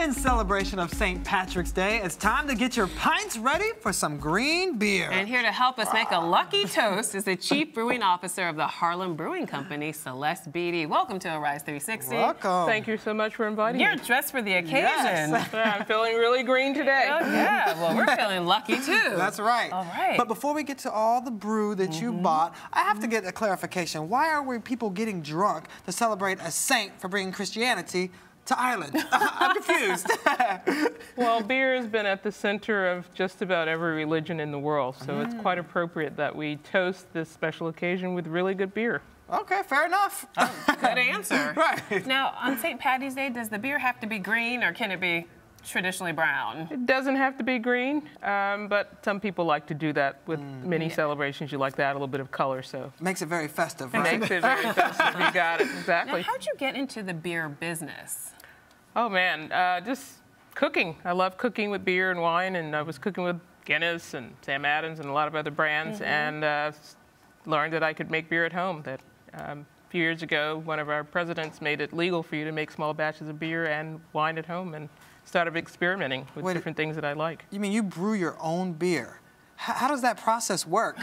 In celebration of St. Patrick's Day, it's time to get your pints ready for some green beer. And here to help us make a lucky toast is the Chief Brewing Officer of the Harlem Brewing Company, Celeste Beatty. Welcome to Arise 360. Welcome. Thank you so much for inviting me. You're dressed for the occasion. Yes. Yeah, I'm feeling really green today. Oh, yeah. Well, we're feeling lucky, too. That's right. All right. But before we get to all the brew that you bought, I have to get a clarification. Why are we people getting drunk to celebrate a saint for bringing Christianity to Ireland? I'm confused. Well, beer has been at the center of just about every religion in the world, so it's quite appropriate that we toast this special occasion with really good beer. Okay, fair enough. Oh, good answer. Right. Now, on St. Patty's Day, does the beer have to be green or can it be traditionally brown? It doesn't have to be green, but some people like to do that with many celebrations. You like to add a little bit of color, so. Makes it very festive, It right? makes it very festive. You got it, exactly. Now, how'd you get into the beer business? Oh, man, just cooking. I love cooking with beer and wine, and I was cooking with Guinness and Sam Adams and a lot of other brands, and learned that I could make beer at home. That a few years ago, one of our presidents made it legal for you to make small batches of beer and wine at home, and started experimenting with different things that I like. You mean you brew your own beer? How does that process work?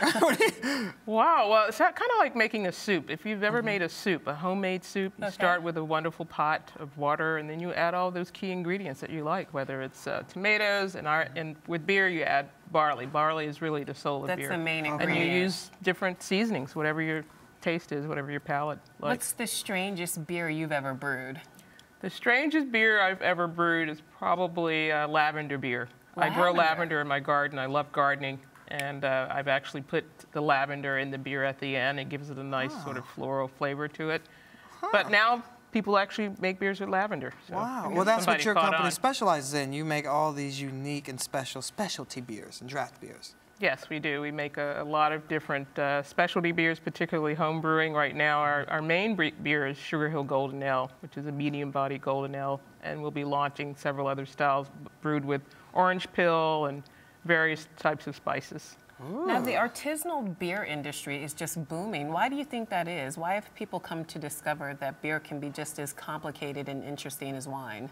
Wow, well, it's kind of like making a soup. If you've ever made a soup, a homemade soup, you start with a wonderful pot of water, and then you add all those key ingredients that you like, whether it's tomatoes, and with beer you add barley. Barley is really the soul of beer. That's the main ingredient. And you use different seasonings, whatever your taste is, whatever your palate likes. What's the strangest beer you've ever brewed? The strangest beer I've ever brewed is probably lavender beer. I grow lavender in my garden. I love gardening, and I've actually put the lavender in the beer at the end. It gives it a nice sort of floral flavor to it. But now people actually make beers with lavender. So Wow. Well, that's what your company on. specializes in. You make all these unique and specialty beers and draft beers. Yes, we do. We make a lot of different specialty beers, particularly home brewing. Right now, our main beer is Sugar Hill Golden Ale, which is a medium-body golden ale, and we'll be launching several other styles brewed with orange peel and various types of spices. Ooh. Now, the artisanal beer industry is just booming. Why do you think that is? Why have people come to discover that beer can be just as complicated and interesting as wine?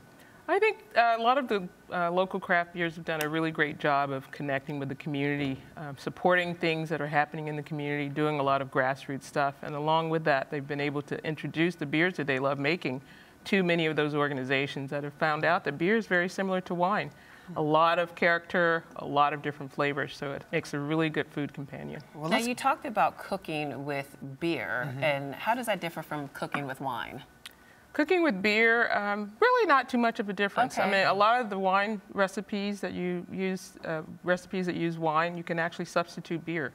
I think a lot of the local craft beers have done a really great job of connecting with the community, supporting things that are happening in the community, doing a lot of grassroots stuff. And along with that, they've been able to introduce the beers that they love making to many of those organizations that have found out that beer is very similar to wine. A lot of character, a lot of different flavors, so it makes a really good food companion. Well, now, you talked about cooking with beer, and how does that differ from cooking with wine? Cooking with beer, really not too much of a difference. Okay. I mean, a lot of the wine recipes that you use, recipes that use wine, you can actually substitute beer.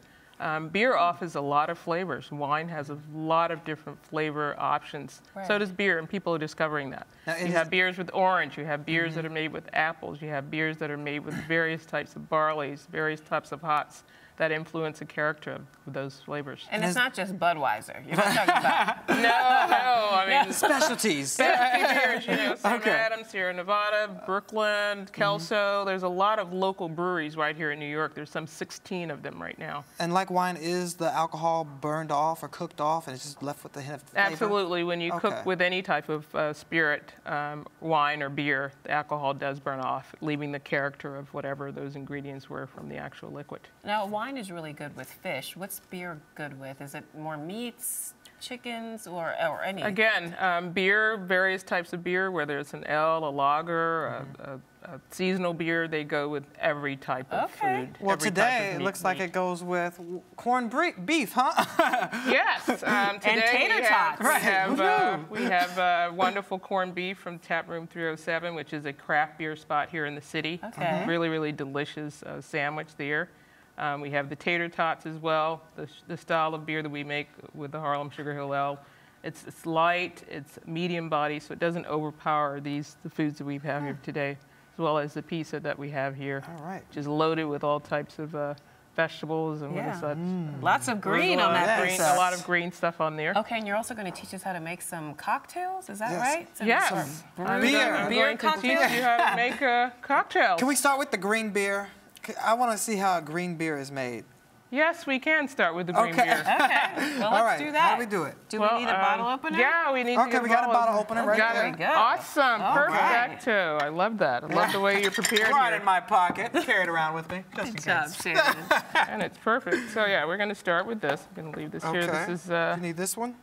Beer offers a lot of flavors. Wine has a lot of different flavor options. Right. So does beer, and people are discovering that. Now, you have beers with orange, you have beers that are made with apples, you have beers that are made with various types of barleys, various types of hops that influence the character of those flavors. And it's not just Budweiser. You're not talking about... No, I mean... Specialties. Specialty beers, you know, Sam Adams, Sierra Nevada, Brooklyn, Kelso. There's a lot of local breweries right here in New York. There's some 16 of them right now. And like wine, is the alcohol burned off or cooked off and it's just left with the hint of flavor? Absolutely. When you cook with any type of spirit, wine or beer, the alcohol does burn off, leaving the character of whatever those ingredients were from the actual liquid. Now, wine is really good with fish. What's beer good with? Is it more meats, chickens, or any? Again, beer, various types of beer, whether it's an ale, a lager, a seasonal beer, they go with every type of food. Well, today it looks like it goes with corned beef, huh? Yes. Today and tater tots. We have wonderful corned beef from Tap Room 307, which is a craft beer spot here in the city. Okay. Really, really delicious sandwich there. We have the tater tots as well, the style of beer that we make with the Harlem Sugar Hill Ale. It's light, it's medium body, so it doesn't overpower the foods that we have here today, as well as the pizza that we have here, which is loaded with all types of vegetables and such. Lots of green on that green, a lot of green stuff on there. Okay, and you're also going to teach us how to make some cocktails, is that right? So yes. I'm going to teach you how to make cocktails. Can we start with the green beer? I want to see how a green beer is made. Yes, we can start with the green Okay. beer. Okay, well, All let's right, do that. how do we do it? Do we need a bottle opener? Yeah, we need to Okay, get we got a bottle opener right Got there. it. There we go. Awesome. All Perfecto. I love that. I love the way you're prepared Right here. in my pocket. Carry it around with me. Just in Good job, case. Sharon. And it's perfect. So yeah, we're going to start with this. I'm going to leave this here. Okay. This is, You need this one?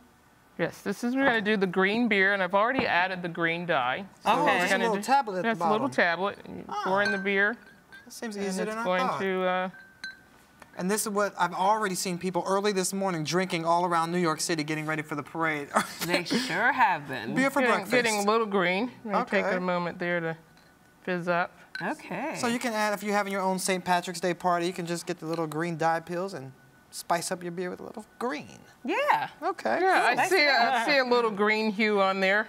yes, we're going to do the green beer, and I've already added the green dye. So Okay. we're There's a gonna little do- tablet at the That's a little bottom. tablet. And you pour in the beer, That seems and easier it's than I going thought. to... And this is what I've already seen people early this morning drinking all around New York City getting ready for the parade. They sure have been. Beer for breakfast. getting a little green. I'm going to take Okay. a moment there to fizz up. Okay. So you can add, if you're having your own St. Patrick's Day party, you can just get the little green dye pills and spice up your beer with a little green. Yeah. Okay. Yeah, I nice. see a little green hue on there.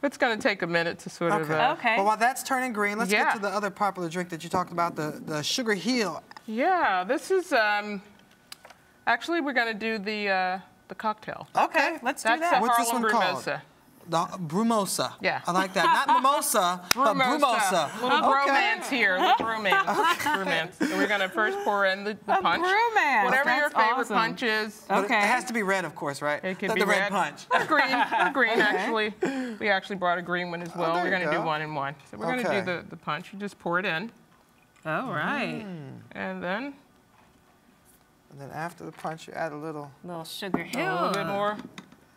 It's going to take a minute to sort of... Okay. Okay. Well, while that's turning green, let's Yeah. get to the other popular drink that you talked about, the Sugar Hill. Yeah, this is... actually, we're going to do the cocktail. Okay, let's do That's that. What's this Harlem one called? Brumosa. The Brumosa. Yeah. I like that. Not mimosa, but Brumosa. Little Okay. romance here. Little romance. Romance. So we're going to first pour in the punch. brewmance. Whatever your That's favorite awesome. punch is. But Okay. It has to be red, of course, right? It could the be red red. punch. Or green, actually. We actually brought a green one as well. there We're you going to do go. 1 and 1. So we're going Okay. to do the punch. You just pour it in. All right. And then And then after the punch, you add a little. Little Sugar a Hill. little bit more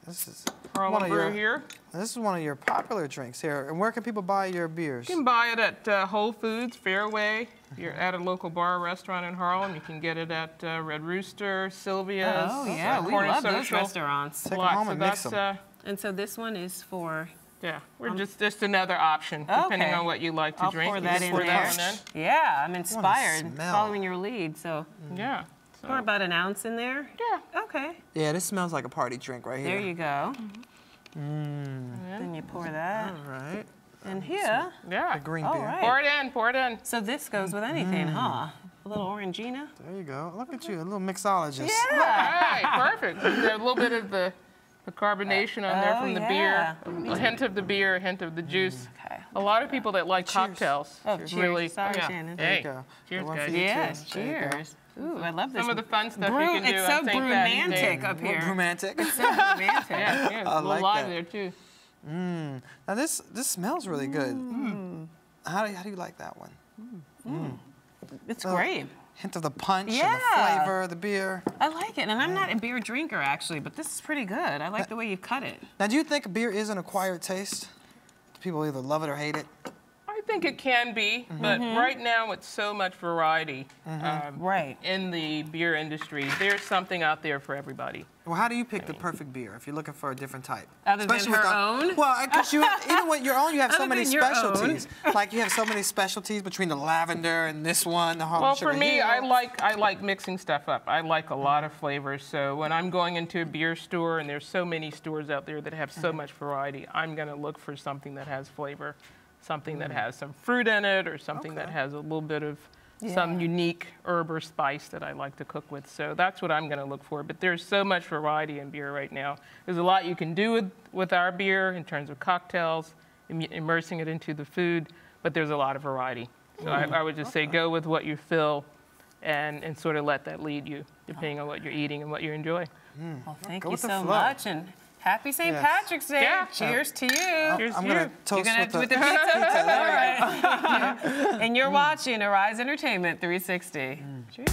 This is Harlem of Brew your- here. This is one of your popular drinks here. And where can people buy your beers? You can buy it at Whole Foods, Fairway. If you're at a local bar or restaurant in Harlem, you can get it at Red Rooster, Sylvia's, Oh, yeah, we Corner love those Social. restaurants. Take 'em Lots. home So and mix that's, 'em. And so this one is for, yeah, we're just another option, depending Okay. on what you like to I'll drink. pour You that just in pour there. that one Yeah, I'm inspired, smell. following your lead. So in. Yeah. So, pour about an ounce in there. yeah. Okay, Yeah, this smells like a party drink right here. there you go. And Then you pour that All right. in here. yeah. The green All beer. right. Pour it in, pour it in. So this goes with anything, huh? A little orangina. There you go. Look at you, a little mixologist. All right, perfect. There's a little bit of the carbonation on there Oh, from the yeah. beer. A hint of the beer, a hint of the juice. Okay. A lot of people that like Cheers. cocktails Oh, cheers. really. Sorry, yeah. Shannon. There Hey, you go. cheers, One for guys. you, too. Yes, There you go. cheers. Ooh, I love this. Some of the fun stuff Brew, you can do it's on so St. Patty's Day. romantic up here. Romantic. So romantic. Yeah, yeah, I a little like lime that. there too. Now this smells really good. How do you like that one? It's great. Hint of the punch and Yeah. the flavor of the beer. I like it, and I'm not a beer drinker actually, but this is pretty good. I like the way you cut it. Now, do you think beer is an acquired taste? Do people either love it or hate it? I think it can be, but right now it's so much variety Right. in the beer industry. There's something out there for everybody. Well, how do you pick the perfect beer if you're looking for a different type? Other than Especially her with the- own? Well, because even with your own, you have so Other many than your own. specialties. Like you have so many specialties between the lavender and this one, the Harlem Well, Sugar for me, Hill. I like mixing stuff up. I like a lot of flavors. So when I'm going into a beer store, and there's so many stores out there that have so much variety, I'm going to look for something that has flavor, something that has some fruit in it, or something that has a little bit of some unique herb or spice that I like to cook with. So that's what I'm going to look for. But there's so much variety in beer right now. There's a lot you can do with our beer in terms of cocktails, immersing it into the food, but there's a lot of variety. So I would just say go with what you feel and sort of let that lead you, depending on what you're eating and what you enjoy. Well, thank Go you with the so flow. much, and happy St. Yes. Patrick's Day. Yeah. Cheers to you. Cheers I'm to going you. to toast You're gonna with have the to with the pizza. There we go. And you're watching Arise Entertainment 360. Cheers.